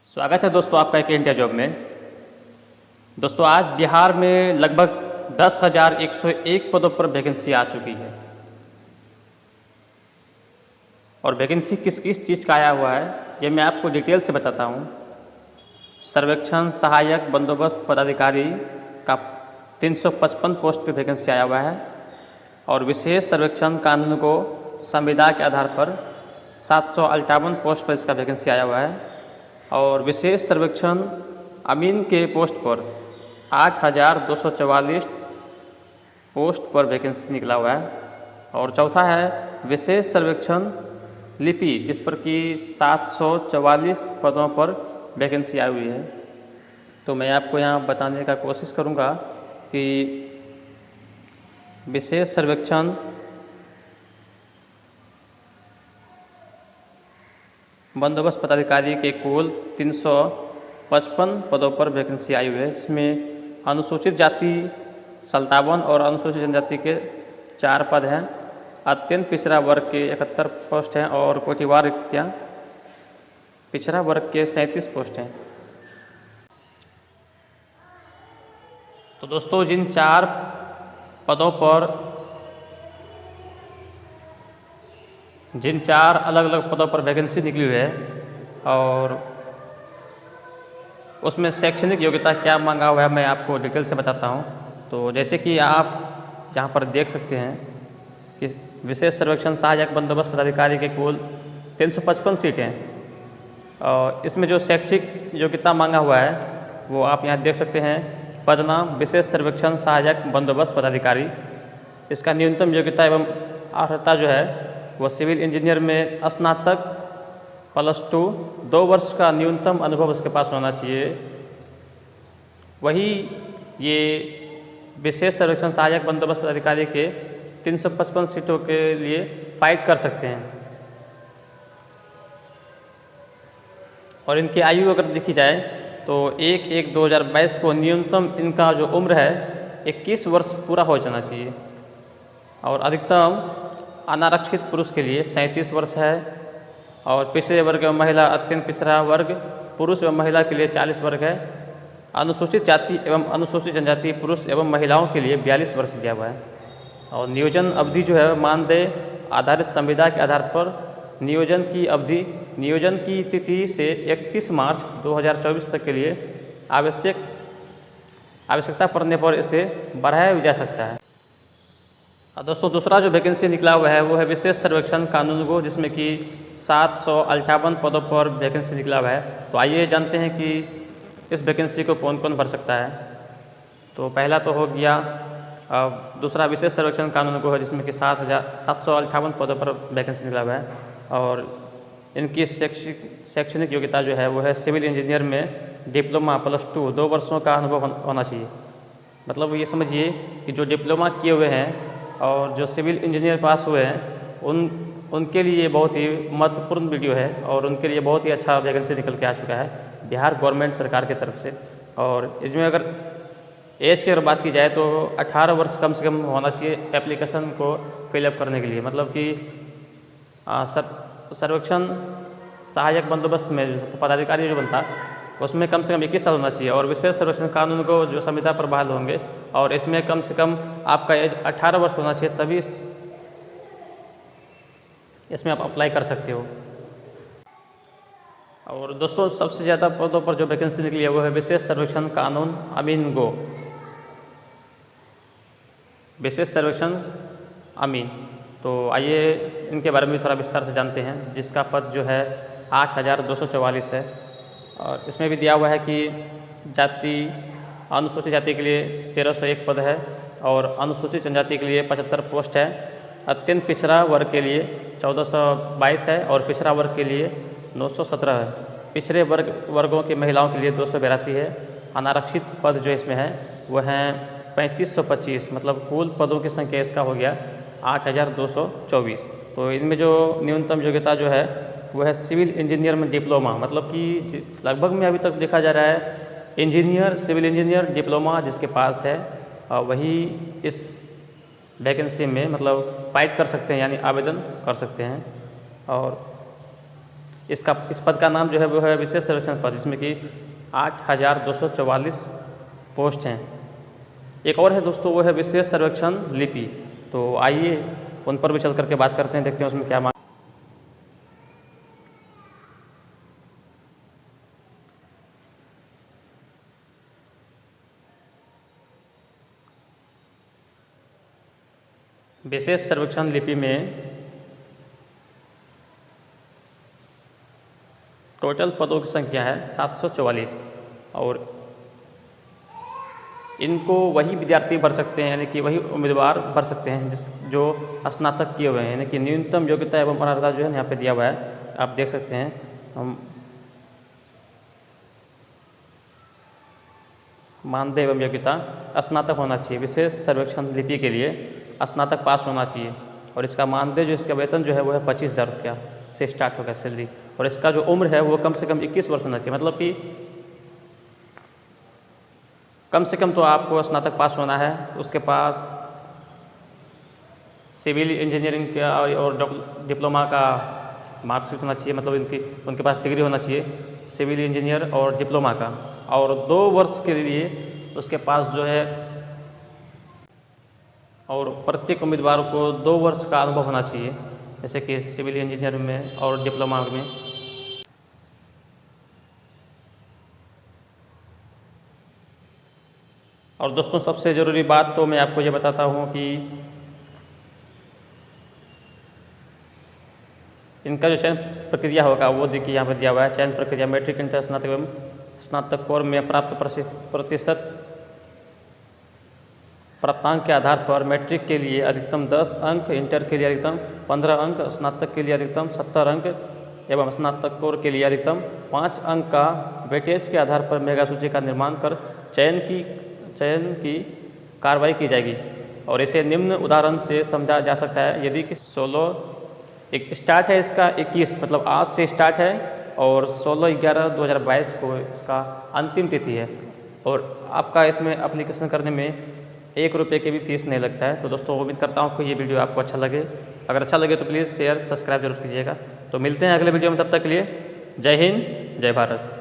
स्वागत है दोस्तों आपका एक इंडिया जॉब में। दोस्तों आज बिहार में लगभग 10,101 पदों पर वैकेंसी आ चुकी है और वैकेंसी किस किस चीज़ का आया हुआ है ये मैं आपको डिटेल से बताता हूँ। सर्वेक्षण सहायक बंदोबस्त पदाधिकारी का 355 पोस्ट पर वैकेंसी आया हुआ है और विशेष सर्वेक्षण कानून को संविदा के आधार पर 758 पोस्ट पर इसका वैकेंसी आया हुआ है और विशेष सर्वेक्षण अमीन के पोस्ट पर 8,244 पोस्ट पर वैकेंसी निकला हुआ है और चौथा है विशेष सर्वेक्षण लिपि जिस पर कि 744 पदों पर वैकेंसी आई हुई है। तो मैं आपको यहाँ बताने का कोशिश करूँगा कि विशेष सर्वेक्षण बंदोबस्त पदाधिकारी के कुल 355 पदों पर वैकेंसी आई हुई है, जिसमें अनुसूचित जाति 57 और अनुसूचित जनजाति के 4 पद हैं। अत्यंत पिछड़ा वर्ग के 71 पोस्ट हैं और कोटिवार रिक्तियाँ पिछड़ा वर्ग के 37 पोस्ट हैं। तो दोस्तों जिन 4 पदों पर जिन 4 अलग अलग पदों पर वैकेंसी निकली हुई है और उसमें शैक्षणिक योग्यता क्या मांगा हुआ है मैं आपको डिटेल से बताता हूं। तो जैसे कि आप यहाँ पर देख सकते हैं कि विशेष सर्वेक्षण सहायक बंदोबस्त पदाधिकारी के कुल 355 सीटें हैं और इसमें जो शैक्षिक योग्यता मांगा हुआ है वो आप यहाँ देख सकते हैं। पद नाम विशेष सर्वेक्षण सहायक बंदोबस्त पदाधिकारी, इसका न्यूनतम योग्यता एवं अर्हता जो है वो सिविल इंजीनियर में स्नातक +2 2 वर्ष का न्यूनतम अनुभव उसके पास होना चाहिए। वही ये विशेष सर्वेक्षण सहायक बंदोबस्त पदाधिकारी के 355 सीटों के लिए फाइट कर सकते हैं और इनकी आयु अगर देखी जाए तो 1/1/2022 को न्यूनतम इनका जो उम्र है 21 वर्ष पूरा हो जाना चाहिए और अधिकतम अनारक्षित पुरुष के लिए 37 वर्ष है और पिछड़े वर्ग एवं महिला अत्यंत पिछड़ा वर्ग पुरुष एवं महिला के लिए 40 वर्ग है। अनुसूचित जाति एवं अनुसूचित जनजाति पुरुष एवं महिलाओं के लिए 42 वर्ष दिया हुआ है और नियोजन अवधि जो है मानदेय आधारित संविदा के आधार पर नियोजन की तिथि से 31 मार्च 2024 तक के लिए आवश्यकता पड़ने पर इसे बढ़ाया जा सकता है। दोस्तों दूसरा जो वैकेंसी निकला हुआ है वो है विशेष सर्वेक्षण कानून को, जिसमें कि 758 पदों पर वैकेंसी निकला हुआ है। तो आइए जानते हैं कि इस वैकेंसी को कौन कौन भर सकता है। तो पहला तो हो गया दूसरा विशेष सर्वेक्षण कानून को है, जिसमें कि 758 पदों पर वैकेंसी निकला हुआ है और इनकी शैक्षणिक योग्यता जो है वो है सिविल इंजीनियर में डिप्लोमा +2 2 वर्षों का अनुभव होना चाहिए। मतलब ये समझिए कि जो डिप्लोमा किए हुए हैं और जो सिविल इंजीनियर पास हुए हैं उनके लिए बहुत ही महत्वपूर्ण वीडियो है और उनके लिए बहुत ही अच्छा वैकेंसी निकल के आ चुका है बिहार गवर्नमेंट सरकार की तरफ से। और इसमें अगर एज की अगर बात की जाए तो 18 वर्ष कम से कम होना चाहिए एप्लीकेशन को फिलअप करने के लिए। मतलब कि सर्वेक्षण सहायक बंदोबस्त में जो पदाधिकारी जो बनता उसमें कम से कम 21 साल होना चाहिए और विशेष सर्वेक्षण कानून को जो संविदा पर बहाल होंगे और इसमें कम से कम आपका एज 18 वर्ष होना चाहिए, तभी इसमें आप अप्लाई कर सकते हो। और दोस्तों सबसे ज़्यादा पदों पर जो वैकेंसी निकली है वो है विशेष सर्वेक्षण कानून अमीन गो, विशेष सर्वेक्षण अमीन। तो आइए इनके बारे में थोड़ा विस्तार से जानते हैं, जिसका पद जो है 8,244 है और इसमें भी दिया हुआ है कि अनुसूचित जाति के लिए 1,301 पद है और अनुसूचित जनजाति के लिए 75 पोस्ट है। अत्यंत पिछड़ा वर्ग के लिए 1,422 है और पिछड़ा वर्ग के लिए 917 है। पिछड़े वर्गों की महिलाओं के लिए 282 है। अनारक्षित पद जो इसमें है वह हैं 3,525। मतलब कुल पदों की संख्या इसका हो गया 8,224। तो इनमें जो न्यूनतम योग्यता जो है वो है सिविल इंजीनियर में डिप्लोमा। मतलब कि लगभग में अभी तक देखा जा रहा है सिविल इंजीनियर डिप्लोमा जिसके पास है वही इस वैकेंसी में मतलब फाइट कर सकते हैं, यानी आवेदन कर सकते हैं। और इस पद का नाम जो है वो है विशेष सर्वेक्षण पद, जिसमें कि 8,244 पोस्ट हैं। एक और है दोस्तों, वो है विशेष सर्वेक्षण लिपि। तो आइए उन पर भी चल करके बात करते हैं, देखते हैं उसमें क्या मांग। विशेष सर्वेक्षण लिपि में टोटल पदों की संख्या है 744 और इनको वही विद्यार्थी भर सकते हैं, यानी कि वही उम्मीदवार भर सकते हैं जो स्नातक किए हुए हैं, यानी कि न्यूनतम योग्यता एवं अर्हता जो है यहाँ पे दिया हुआ है, आप देख सकते हैं। हम मानदेय एवं योग्यता स्नातक होना चाहिए, विशेष सर्वेक्षण लिपि के लिए स्नातक पास होना चाहिए और इसका मानदेय जो इसका वेतन जो है वो है 25,000 रुपया से स्टार्ट होगा सैलरी, और इसका जो उम्र है वो कम से कम 21 वर्ष होना चाहिए। मतलब कि कम से कम तो आपको स्नातक पास होना है, उसके पास सिविल इंजीनियरिंग का और डिप्लोमा का मार्कशीट होना चाहिए, मतलब उनके पास डिग्री होना चाहिए सिविल इंजीनियर और डिप्लोमा का, और 2 वर्ष के लिए उसके पास जो है, और प्रत्येक उम्मीदवार को 2 वर्ष का अनुभव होना चाहिए, जैसे कि सिविल इंजीनियर में और डिप्लोमा में। और दोस्तों सबसे ज़रूरी बात तो मैं आपको ये बताता हूँ कि इनका जो चयन प्रक्रिया होगा वो देखिए यहाँ पर दिया हुआ है। चयन प्रक्रिया मैट्रिक, इंटर, स्नातक एवं स्नातकोत्तर में प्राप्त प्रतिशत प्राप्तांक के आधार पर मैट्रिक के लिए अधिकतम 10 अंक, इंटर के लिए अधिकतम 15 अंक, स्नातक के लिए अधिकतम 70 अंक एवं स्नातकोत्तर के लिए अधिकतम 5 अंक का वेटेज के आधार पर मेगा सूची का निर्माण कर चयन की कार्रवाई की जाएगी। और इसे निम्न उदाहरण से समझा जा सकता है। यदि कि 16 स्टार्ट है इसका 21, मतलब आज से स्टार्ट है और 16/11/2022 को इसका अंतिम तिथि है, और आपका इसमें एप्लीकेशन करने में 1 रुपये की भी फीस नहीं लगता है। तो दोस्तों उम्मीद करता हूँ कि ये वीडियो आपको अच्छा लगे। अगर अच्छा लगे तो प्लीज़ शेयर सब्सक्राइब जरूर कीजिएगा। तो मिलते हैं अगले वीडियो में, तब तक के लिए जय हिंद, जय भारत।